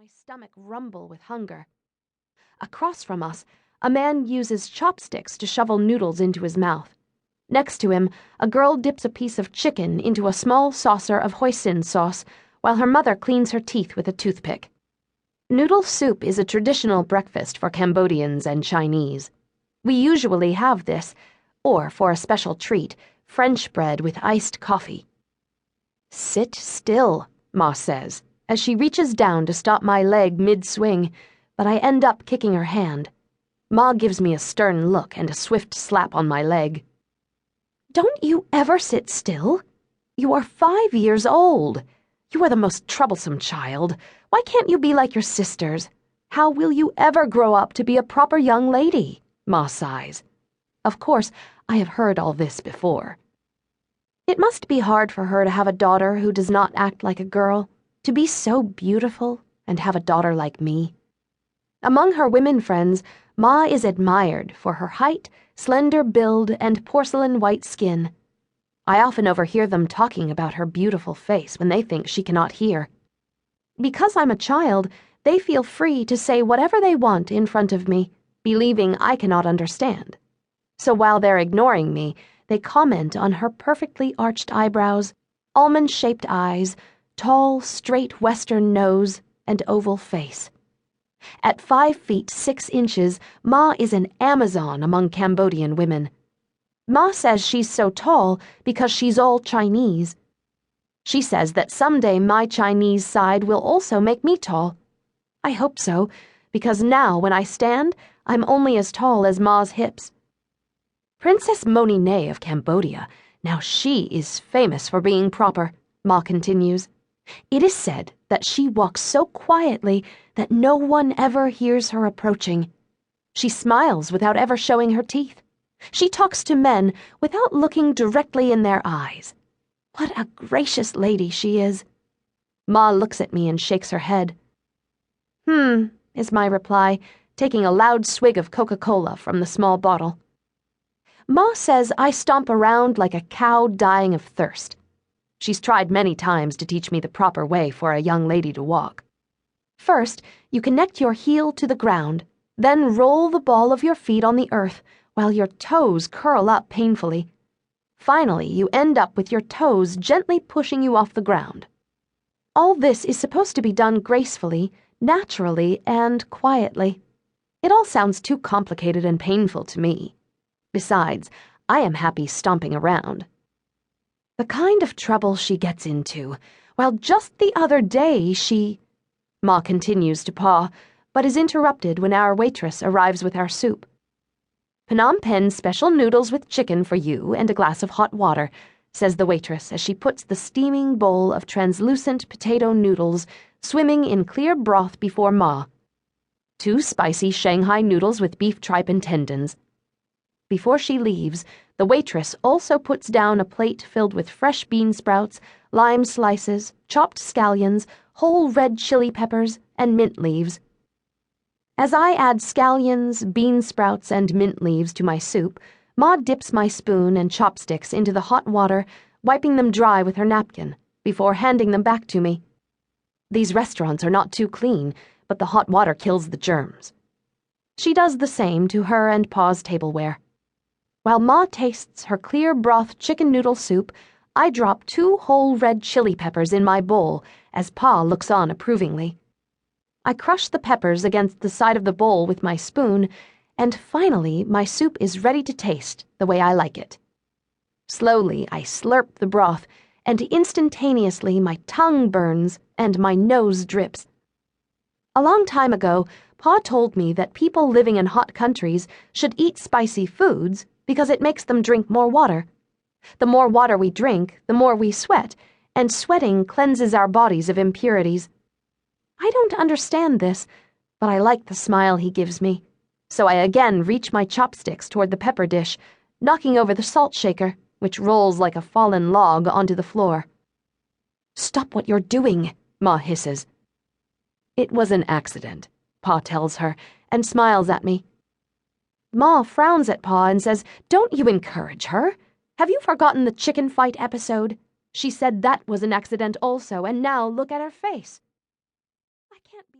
my stomach rumble with hunger. Across from us, a man uses chopsticks to shovel noodles into his mouth. Next to him, a girl dips a piece of chicken into a small saucer of hoisin sauce while her mother cleans her teeth with a toothpick. Noodle soup is a traditional breakfast for Cambodians and Chinese. We usually have this, or for a special treat, French bread with iced coffee. "Sit still," Ma says, as she reaches down to stop my leg mid-swing, but I end up kicking her hand. Ma gives me a stern look and a swift slap on my leg. "Don't you ever sit still? You are 5 years old. You are the most troublesome child. Why can't you be like your sisters? How will you ever grow up to be a proper young lady?" Ma sighs. Of course, I have heard all this before. It must be hard for her to have a daughter who does not act like a girl, to be so beautiful and have a daughter like me. Among her women friends, Ma is admired for her height, slender build, and porcelain white skin. I often overhear them talking about her beautiful face when they think she cannot hear. Because I'm a child, they feel free to say whatever they want in front of me, believing I cannot understand. So while they're ignoring me, they comment on her perfectly arched eyebrows, almond-shaped eyes, tall, straight western nose, and oval face. At 5 feet 6 inches, Ma is an Amazon among Cambodian women. Ma says she's so tall because she's all Chinese. She says that someday my Chinese side will also make me tall. I hope so, because now when I stand, I'm only as tall as Ma's hips. Princess Monine of Cambodia, now she is famous for being proper, Ma continues. It is said that she walks so quietly that no one ever hears her approaching. She smiles without ever showing her teeth. She talks to men without looking directly in their eyes. What a gracious lady she is. Ma looks at me and shakes her head. Is my reply, taking a loud swig of Coca-Cola from the small bottle. Ma says I stomp around like a cow dying of thirst. She's tried many times to teach me the proper way for a young lady to walk. First, you connect your heel to the ground, then roll the ball of your feet on the earth while your toes curl up painfully. Finally, you end up with your toes gently pushing you off the ground. All this is supposed to be done gracefully, naturally, and quietly. It all sounds too complicated and painful to me. Besides, I am happy stomping around. The kind of trouble she gets into. Well, just the other day Ma continues to paw, but is interrupted when our waitress arrives with our soup. "Phnom Penh special noodles with chicken for you and a glass of hot water," says the waitress as she puts the steaming bowl of translucent potato noodles swimming in clear broth before Ma. "2 spicy Shanghai noodles with beef tripe and tendons." Before she leaves, the waitress also puts down a plate filled with fresh bean sprouts, lime slices, chopped scallions, whole red chili peppers, and mint leaves. As I add scallions, bean sprouts, and mint leaves to my soup, Ma dips my spoon and chopsticks into the hot water, wiping them dry with her napkin, before handing them back to me. These restaurants are not too clean, but the hot water kills the germs. She does the same to her and Pa's tableware. While Ma tastes her clear broth chicken noodle soup, I drop 2 whole red chili peppers in my bowl as Pa looks on approvingly. I crush the peppers against the side of the bowl with my spoon, and finally my soup is ready to taste the way I like it. Slowly I slurp the broth, and instantaneously my tongue burns and my nose drips. A long time ago, Pa told me that people living in hot countries should eat spicy foods because it makes them drink more water. The more water we drink, the more we sweat, and sweating cleanses our bodies of impurities. I don't understand this, but I like the smile he gives me, so I again reach my chopsticks toward the pepper dish, knocking over the salt shaker, which rolls like a fallen log onto the floor. "Stop what you're doing," Ma hisses. "It was an accident," Pa tells her, and smiles at me. Ma frowns at Pa and says, "Don't you encourage her. Have you forgotten the chicken fight episode? She said that was an accident also, and now look at her face." I can't be